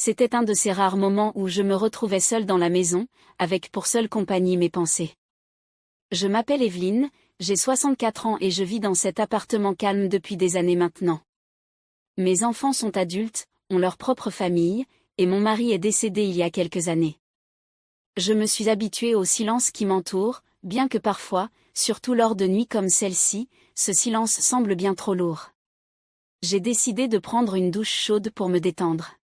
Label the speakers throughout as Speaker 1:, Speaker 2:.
Speaker 1: C'était un de ces rares moments où je me retrouvais seule dans la maison, avec pour seule compagnie mes pensées. Je m'appelle Evelyne, j'ai 64 ans et je vis dans cet appartement calme depuis des années maintenant. Mes enfants sont adultes, ont leur propre famille, et mon mari est décédé il y a quelques années. Je me suis habituée au silence qui m'entoure, bien que parfois, surtout lors de nuits comme celle-ci, ce silence semble bien trop lourd. J'ai décidé de prendre une douche chaude pour me détendre.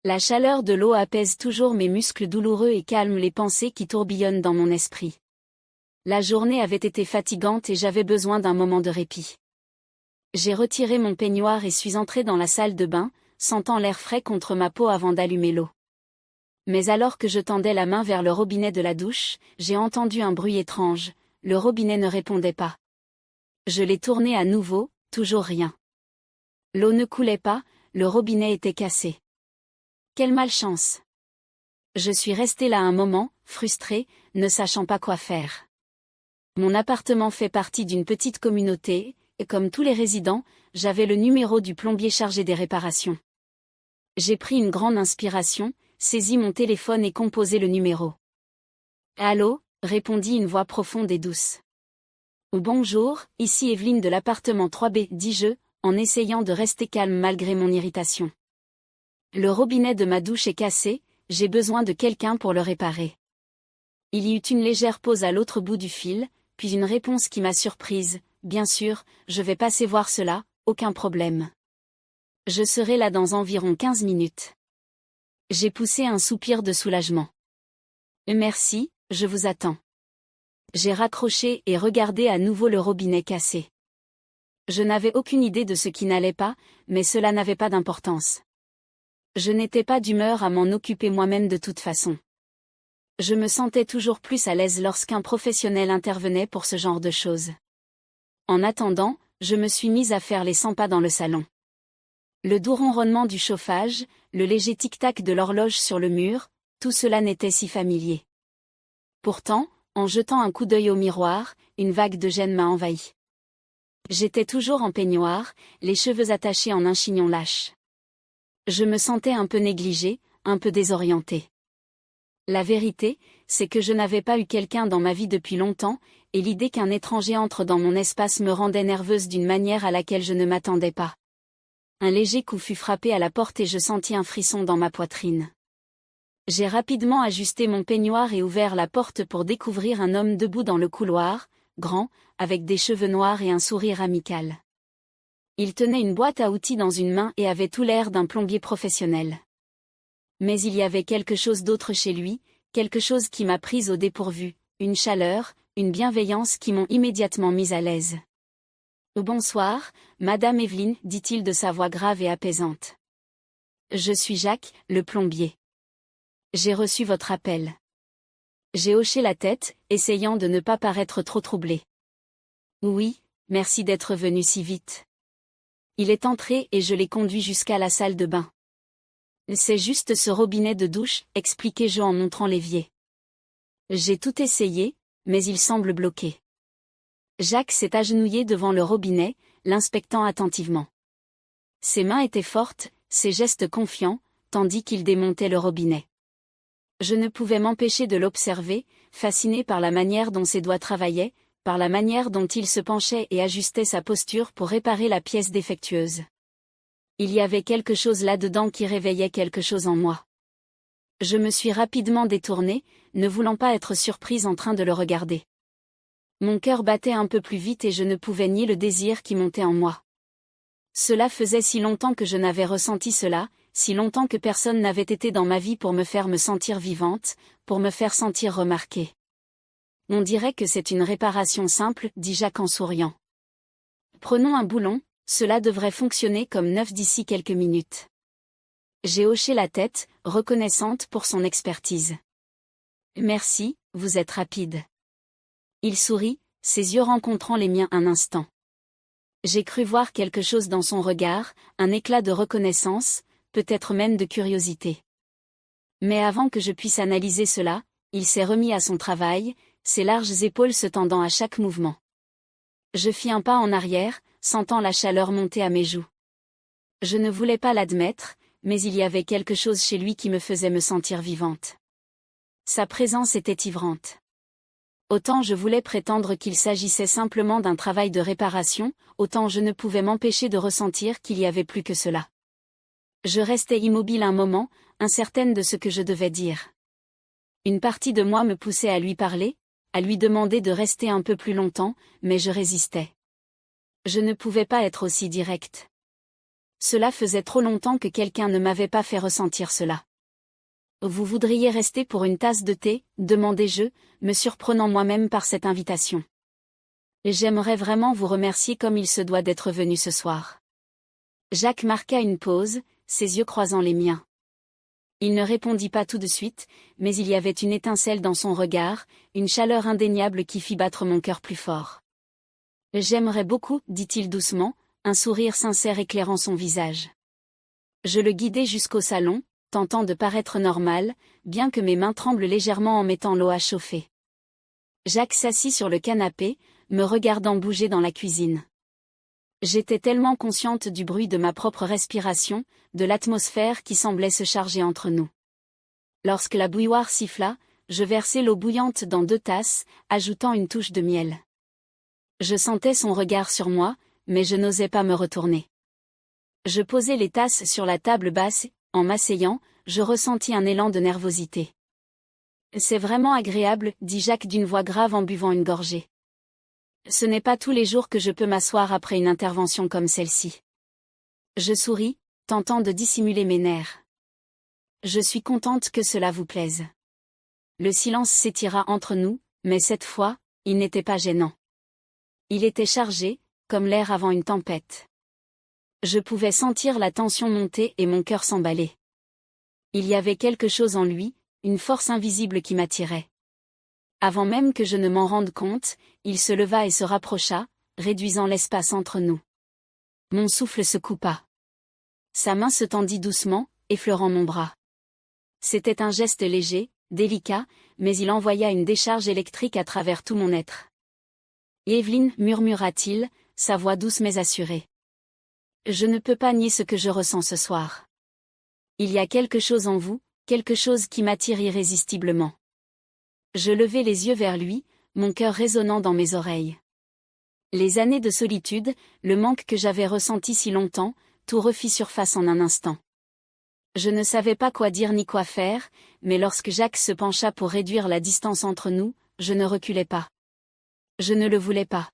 Speaker 1: La chaleur de l'eau apaise toujours mes muscles douloureux et calme les pensées qui tourbillonnent dans mon esprit. La journée avait été fatigante et j'avais besoin d'un moment de répit. J'ai retiré mon peignoir et suis entrée dans la salle de bain, sentant l'air frais contre ma peau avant d'allumer l'eau. Mais alors que je tendais la main vers le robinet de la douche, j'ai entendu un bruit étrange, le robinet ne répondait pas. Je l'ai tourné à nouveau, toujours rien. L'eau ne coulait pas, le robinet était cassé. Quelle malchance! Je suis restée là un moment, frustrée, ne sachant pas quoi faire. Mon appartement fait partie d'une petite communauté, et comme tous les résidents, j'avais le numéro du plombier chargé des réparations. J'ai pris une grande inspiration, saisi mon téléphone et composé le numéro. « Allô » répondit une voix profonde et douce. « Bonjour, ici Evelyne de l'appartement 3B, dis-je, en essayant de rester calme malgré mon irritation. Le robinet de ma douche est cassé, j'ai besoin de quelqu'un pour le réparer. » Il y eut une légère pause à l'autre bout du fil, puis une réponse qui m'a surprise. « Bien sûr, je vais passer voir cela, aucun problème. Je serai là dans environ 15 minutes. » J'ai poussé un soupir de soulagement. « Merci, je vous attends. » J'ai raccroché et regardé à nouveau le robinet cassé. Je n'avais aucune idée de ce qui n'allait pas, mais cela n'avait pas d'importance. Je n'étais pas d'humeur à m'en occuper moi-même de toute façon. Je me sentais toujours plus à l'aise lorsqu'un professionnel intervenait pour ce genre de choses. En attendant, je me suis mise à faire les 100 pas dans le salon. Le doux ronronnement du chauffage, le léger tic-tac de l'horloge sur le mur, tout cela n'était si familier. Pourtant, en jetant un coup d'œil au miroir, une vague de gêne m'a envahi. J'étais toujours en peignoir, les cheveux attachés en un chignon lâche. Je me sentais un peu négligée, un peu désorientée. La vérité, c'est que je n'avais pas eu quelqu'un dans ma vie depuis longtemps, et l'idée qu'un étranger entre dans mon espace me rendait nerveuse d'une manière à laquelle je ne m'attendais pas. Un léger coup fut frappé à la porte et je sentis un frisson dans ma poitrine. J'ai rapidement ajusté mon peignoir et ouvert la porte pour découvrir un homme debout dans le couloir, grand, avec des cheveux noirs et un sourire amical. Il tenait une boîte à outils dans une main et avait tout l'air d'un plombier professionnel. Mais il y avait quelque chose d'autre chez lui, quelque chose qui m'a prise au dépourvu, une chaleur, une bienveillance qui m'ont immédiatement mise à l'aise. « Bonsoir, Madame Evelyne, dit-il de sa voix grave et apaisante. Je suis Jacques, le plombier. J'ai reçu votre appel. » J'ai hoché la tête, essayant de ne pas paraître trop troublée. « Oui, merci d'être venu si vite. » Il est entré et je l'ai conduit jusqu'à la salle de bain. « C'est juste ce robinet de douche, expliquai-je en montrant l'évier. J'ai tout essayé, mais il semble bloqué. » Jacques s'est agenouillé devant le robinet, l'inspectant attentivement. Ses mains étaient fortes, ses gestes confiants, tandis qu'il démontait le robinet. Je ne pouvais m'empêcher de l'observer, fasciné par la manière dont ses doigts travaillaient, par la manière dont il se penchait et ajustait sa posture pour réparer la pièce défectueuse. Il y avait quelque chose là-dedans qui réveillait quelque chose en moi. Je me suis rapidement détournée, ne voulant pas être surprise en train de le regarder. Mon cœur battait un peu plus vite et je ne pouvais nier le désir qui montait en moi. Cela faisait si longtemps que je n'avais ressenti cela, si longtemps que personne n'avait été dans ma vie pour me faire me sentir vivante, pour me faire sentir remarquée. On dirait que c'est une réparation simple, dit Jacques en souriant. Prenons un boulon, cela devrait fonctionner comme neuf d'ici quelques minutes. J'ai hoché la tête, reconnaissante pour son expertise. Merci, vous êtes rapide. Il sourit, ses yeux rencontrant les miens un instant. J'ai cru voir quelque chose dans son regard, un éclat de reconnaissance, peut-être même de curiosité. Mais avant que je puisse analyser cela, il s'est remis à son travail, ses larges épaules se tendant à chaque mouvement. Je fis un pas en arrière, sentant la chaleur monter à mes joues. Je ne voulais pas l'admettre, mais il y avait quelque chose chez lui qui me faisait me sentir vivante. Sa présence était ivrante. Autant je voulais prétendre qu'il s'agissait simplement d'un travail de réparation, autant je ne pouvais m'empêcher de ressentir qu'il y avait plus que cela. Je restais immobile un moment, incertaine de ce que je devais dire. Une partie de moi me poussait à lui parler, à lui demander de rester un peu plus longtemps, mais je résistais. Je ne pouvais pas être aussi directe. Cela faisait trop longtemps que quelqu'un ne m'avait pas fait ressentir cela. Vous voudriez rester pour une tasse de thé, demandai-je, me surprenant moi-même par cette invitation. J'aimerais vraiment vous remercier comme il se doit d'être venu ce soir. Jacques marqua une pause, ses yeux croisant les miens. Il ne répondit pas tout de suite, mais il y avait une étincelle dans son regard, une chaleur indéniable qui fit battre mon cœur plus fort. J'aimerais beaucoup, dit-il doucement, un sourire sincère éclairant son visage. Je le guidai jusqu'au salon, tentant de paraître normal, bien que mes mains tremblent légèrement en mettant l'eau à chauffer. Jacques s'assit sur le canapé, me regardant bouger dans la cuisine. J'étais tellement consciente du bruit de ma propre respiration, de l'atmosphère qui semblait se charger entre nous. Lorsque la bouilloire siffla, je versai l'eau bouillante dans 2 tasses, ajoutant une touche de miel. Je sentais son regard sur moi, mais je n'osais pas me retourner. Je posai les tasses sur la table basse. En m'asseyant, je ressentis un élan de nervosité. « C'est vraiment agréable, » dit Jacques d'une voix grave en buvant une gorgée. « Ce n'est pas tous les jours que je peux m'asseoir après une intervention comme celle-ci. » Je souris, tentant de dissimuler mes nerfs. « Je suis contente que cela vous plaise. » Le silence s'étira entre nous, mais cette fois, il n'était pas gênant. Il était chargé, comme l'air avant une tempête. Je pouvais sentir la tension monter et mon cœur s'emballer. Il y avait quelque chose en lui, une force invisible qui m'attirait. Avant même que je ne m'en rende compte, il se leva et se rapprocha, réduisant l'espace entre nous. Mon souffle se coupa. Sa main se tendit doucement, effleurant mon bras. C'était un geste léger, délicat, mais il envoya une décharge électrique à travers tout mon être. « Evelyne, murmura-t-il, sa voix douce mais assurée. Je ne peux pas nier ce que je ressens ce soir. Il y a quelque chose en vous, quelque chose qui m'attire irrésistiblement. » Je levai les yeux vers lui, mon cœur résonnant dans mes oreilles. Les années de solitude, le manque que j'avais ressenti si longtemps, tout refit surface en un instant. Je ne savais pas quoi dire ni quoi faire, mais lorsque Jacques se pencha pour réduire la distance entre nous, je ne reculai pas. Je ne le voulais pas.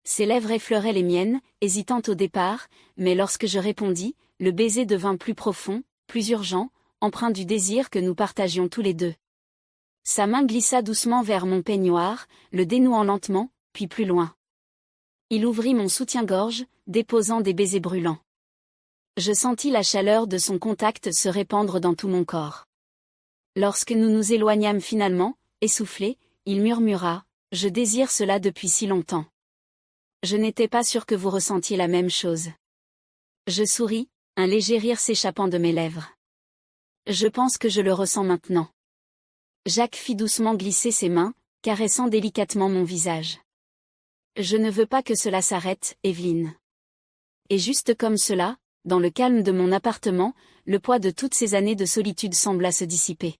Speaker 1: Ses lèvres effleuraient les miennes, hésitantes au départ, mais lorsque je répondis, le baiser devint plus profond, plus urgent, empreint du désir que nous partagions tous les deux. Sa main glissa doucement vers mon peignoir, le dénouant lentement, puis plus loin. Il ouvrit mon soutien-gorge, déposant des baisers brûlants. Je sentis la chaleur de son contact se répandre dans tout mon corps. Lorsque nous nous éloignâmes finalement, essoufflés, il murmura « Je désire cela depuis si longtemps. » Je n'étais pas sûre que vous ressentiez la même chose. Je souris, un léger rire s'échappant de mes lèvres. Je pense que je le ressens maintenant. Jacques fit doucement glisser ses mains, caressant délicatement mon visage. Je ne veux pas que cela s'arrête, Evelyne. Et juste comme cela, dans le calme de mon appartement, le poids de toutes ces années de solitude sembla se dissiper.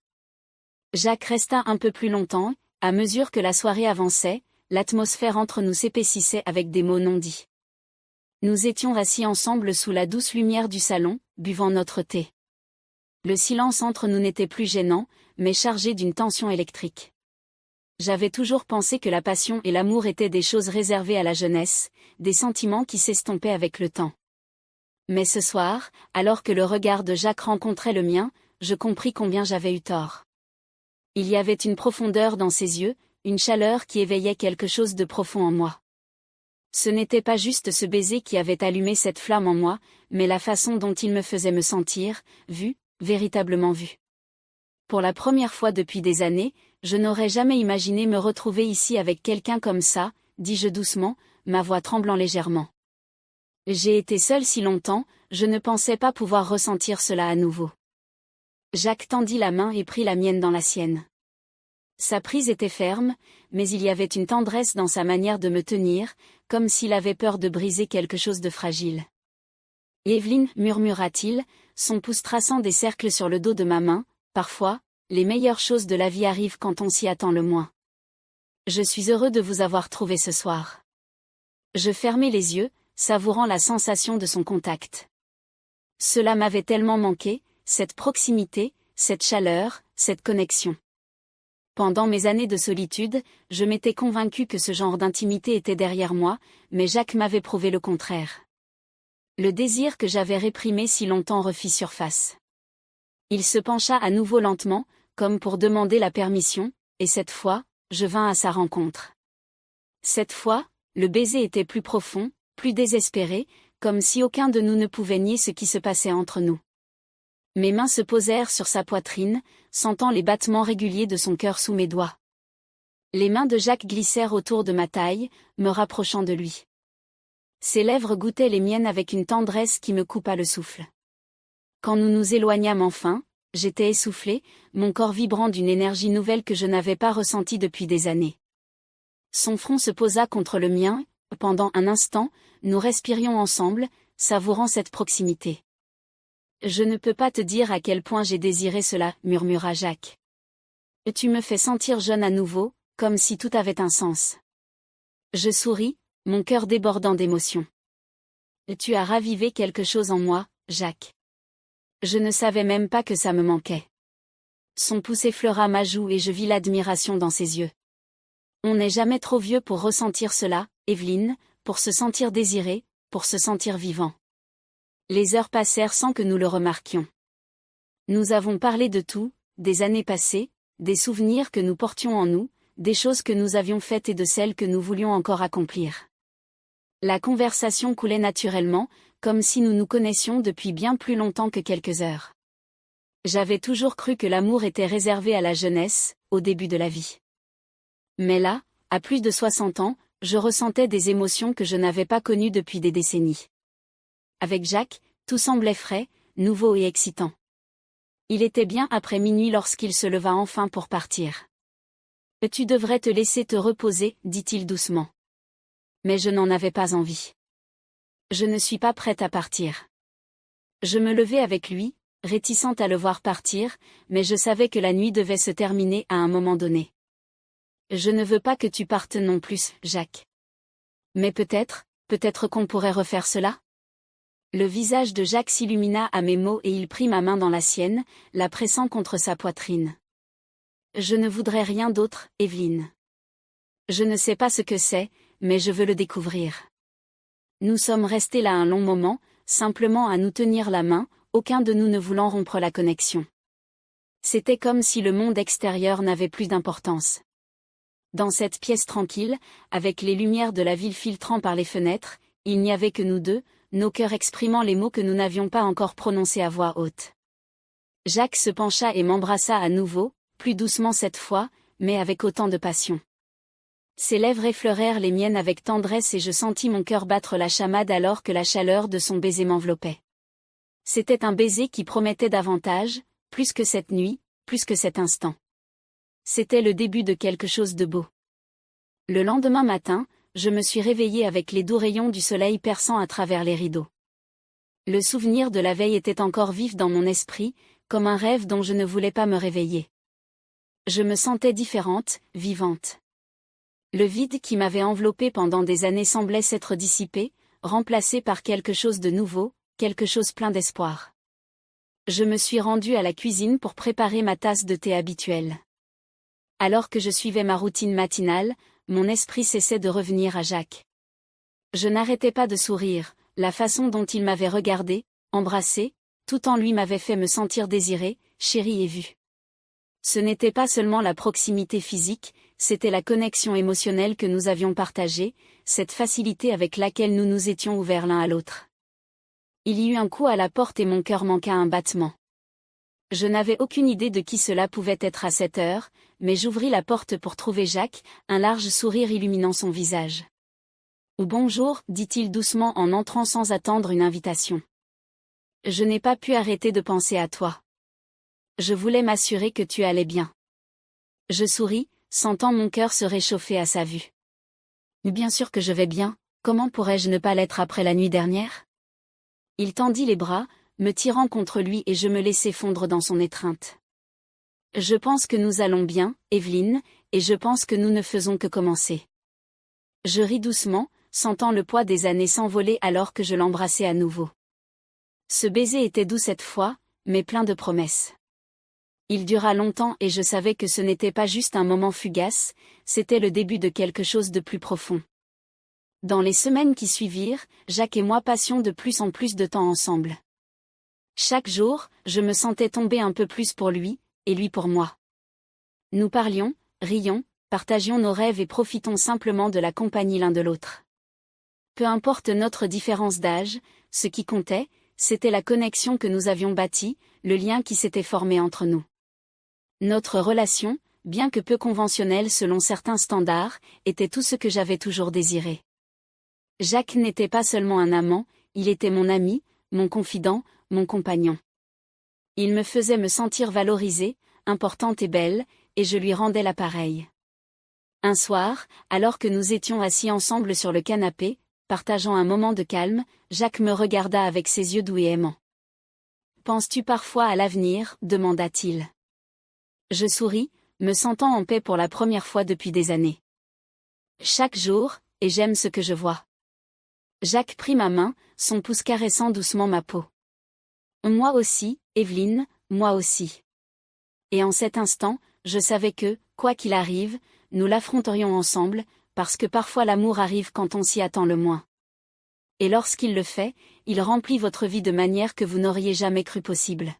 Speaker 1: Jacques resta un peu plus longtemps, à mesure que la soirée avançait, l'atmosphère entre nous s'épaississait avec des mots non dits. Nous étions assis ensemble sous la douce lumière du salon, buvant notre thé. Le silence entre nous n'était plus gênant, mais chargé d'une tension électrique. J'avais toujours pensé que la passion et l'amour étaient des choses réservées à la jeunesse, des sentiments qui s'estompaient avec le temps. Mais ce soir, alors que le regard de Jacques rencontrait le mien, je compris combien j'avais eu tort. Il y avait une profondeur dans ses yeux, une chaleur qui éveillait quelque chose de profond en moi. Ce n'était pas juste ce baiser qui avait allumé cette flamme en moi, mais la façon dont il me faisait me sentir, vue, véritablement vue. Pour la première fois depuis des années, je n'aurais jamais imaginé me retrouver ici avec quelqu'un comme ça, dis-je doucement, ma voix tremblant légèrement. J'ai été seule si longtemps, je ne pensais pas pouvoir ressentir cela à nouveau. Jacques tendit la main et prit la mienne dans la sienne. Sa prise était ferme, mais il y avait une tendresse dans sa manière de me tenir, comme s'il avait peur de briser quelque chose de fragile. Evelyne, murmura-t-il, son pouce traçant des cercles sur le dos de ma main, parfois, les meilleures choses de la vie arrivent quand on s'y attend le moins. Je suis heureux de vous avoir trouvé ce soir. Je fermai les yeux, savourant la sensation de son contact. Cela m'avait tellement manqué, cette proximité, cette chaleur, cette connexion. Pendant mes années de solitude, je m'étais convaincue que ce genre d'intimité était derrière moi, mais Jacques m'avait prouvé le contraire. Le désir que j'avais réprimé si longtemps refit surface. Il se pencha à nouveau lentement, comme pour demander la permission, et cette fois, je vins à sa rencontre. Cette fois, le baiser était plus profond, plus désespéré, comme si aucun de nous ne pouvait nier ce qui se passait entre nous. Mes mains se posèrent sur sa poitrine, sentant les battements réguliers de son cœur sous mes doigts. Les mains de Jacques glissèrent autour de ma taille, me rapprochant de lui. Ses lèvres goûtaient les miennes avec une tendresse qui me coupa le souffle. Quand nous nous éloignâmes enfin, j'étais essoufflée, mon corps vibrant d'une énergie nouvelle que je n'avais pas ressentie depuis des années. Son front se posa contre le mien, pendant un instant, nous respirions ensemble, savourant cette proximité. Je ne peux pas te dire à quel point j'ai désiré cela, murmura Jacques. Tu me fais sentir jeune à nouveau, comme si tout avait un sens. Je souris, mon cœur débordant d'émotion. Tu as ravivé quelque chose en moi, Jacques. Je ne savais même pas que ça me manquait. Son pouce effleura ma joue et je vis l'admiration dans ses yeux. On n'est jamais trop vieux pour ressentir cela, Evelyne, pour se sentir désiré, pour se sentir vivant. Les heures passèrent sans que nous le remarquions. Nous avons parlé de tout, des années passées, des souvenirs que nous portions en nous, des choses que nous avions faites et de celles que nous voulions encore accomplir. La conversation coulait naturellement, comme si nous nous connaissions depuis bien plus longtemps que quelques heures. J'avais toujours cru que l'amour était réservé à la jeunesse, au début de la vie. Mais là, à plus de 60 ans, je ressentais des émotions que je n'avais pas connues depuis des décennies. Avec Jacques, tout semblait frais, nouveau et excitant. Il était bien après minuit lorsqu'il se leva enfin pour partir. « Tu devrais te laisser te reposer, dit-il doucement. Mais je n'en avais pas envie. Je ne suis pas prête à partir. Je me levai avec lui, réticente à le voir partir, mais je savais que la nuit devait se terminer à un moment donné. Je ne veux pas que tu partes non plus, Jacques. Mais peut-être qu'on pourrait refaire cela ? Le visage de Jacques s'illumina à mes mots et il prit ma main dans la sienne, la pressant contre sa poitrine. Je ne voudrais rien d'autre, Evelyne. Je ne sais pas ce que c'est, mais je veux le découvrir. Nous sommes restés là un long moment, simplement à nous tenir la main, aucun de nous ne voulant rompre la connexion. C'était comme si le monde extérieur n'avait plus d'importance. Dans cette pièce tranquille, avec les lumières de la ville filtrant par les fenêtres, il n'y avait que nous deux, nos cœurs exprimant les mots que nous n'avions pas encore prononcés à voix haute. Jacques se pencha et m'embrassa à nouveau, plus doucement cette fois, mais avec autant de passion. Ses lèvres effleurèrent les miennes avec tendresse et je sentis mon cœur battre la chamade alors que la chaleur de son baiser m'enveloppait. C'était un baiser qui promettait davantage, plus que cette nuit, plus que cet instant. C'était le début de quelque chose de beau. Le lendemain matin, je me suis réveillée avec les doux rayons du soleil perçant à travers les rideaux. Le souvenir de la veille était encore vif dans mon esprit, comme un rêve dont je ne voulais pas me réveiller. Je me sentais différente, vivante. Le vide qui m'avait enveloppée pendant des années semblait s'être dissipé, remplacé par quelque chose de nouveau, quelque chose plein d'espoir. Je me suis rendue à la cuisine pour préparer ma tasse de thé habituelle. Alors que je suivais ma routine matinale, mon esprit cessait de revenir à Jacques. Je n'arrêtais pas de sourire, la façon dont il m'avait regardée, embrassée, tout en lui m'avait fait me sentir désirée, chérie et vue. Ce n'était pas seulement la proximité physique, c'était la connexion émotionnelle que nous avions partagée, cette facilité avec laquelle nous nous étions ouverts l'un à l'autre. Il y eut un coup à la porte et mon cœur manqua un battement. Je n'avais aucune idée de qui cela pouvait être à cette heure, mais j'ouvris la porte pour trouver Jacques, un large sourire illuminant son visage. « Bonjour, dit-il doucement en entrant sans attendre une invitation. Je n'ai pas pu arrêter de penser à toi. Je voulais m'assurer que tu allais bien. » Je souris, sentant mon cœur se réchauffer à sa vue. « Bien sûr que je vais bien, comment pourrais-je ne pas l'être après la nuit dernière ? » Il tendit les bras, me tirant contre lui et je me laissai fondre dans son étreinte. Je pense que nous allons bien, Evelyne, et je pense que nous ne faisons que commencer. Je ris doucement, sentant le poids des années s'envoler alors que je l'embrassais à nouveau. Ce baiser était doux cette fois, mais plein de promesses. Il dura longtemps et je savais que ce n'était pas juste un moment fugace, c'était le début de quelque chose de plus profond. Dans les semaines qui suivirent, Jacques et moi passions de plus en plus de temps ensemble. Chaque jour, je me sentais tomber un peu plus pour lui, et lui pour moi. Nous parlions, rions, partagions nos rêves et profitons simplement de la compagnie l'un de l'autre. Peu importe notre différence d'âge, ce qui comptait, c'était la connexion que nous avions bâtie, le lien qui s'était formé entre nous. Notre relation, bien que peu conventionnelle selon certains standards, était tout ce que j'avais toujours désiré. Jacques n'était pas seulement un amant, il était mon ami, mon confident, mon compagnon. Il me faisait me sentir valorisée, importante et belle, et je lui rendais l'appareil. Un soir, alors que nous étions assis ensemble sur le canapé, partageant un moment de calme, Jacques me regarda avec ses yeux doux et aimants. « Penses-tu parfois à l'avenir » demanda-t-il. Je souris, me sentant en paix pour la première fois depuis des années. Chaque jour, et j'aime ce que je vois. Jacques prit ma main, son pouce caressant doucement ma peau. Moi aussi, Evelyne, moi aussi. Et en cet instant, je savais que, quoi qu'il arrive, nous l'affronterions ensemble, parce que parfois l'amour arrive quand on s'y attend le moins. Et lorsqu'il le fait, il remplit votre vie de manière que vous n'auriez jamais cru possible.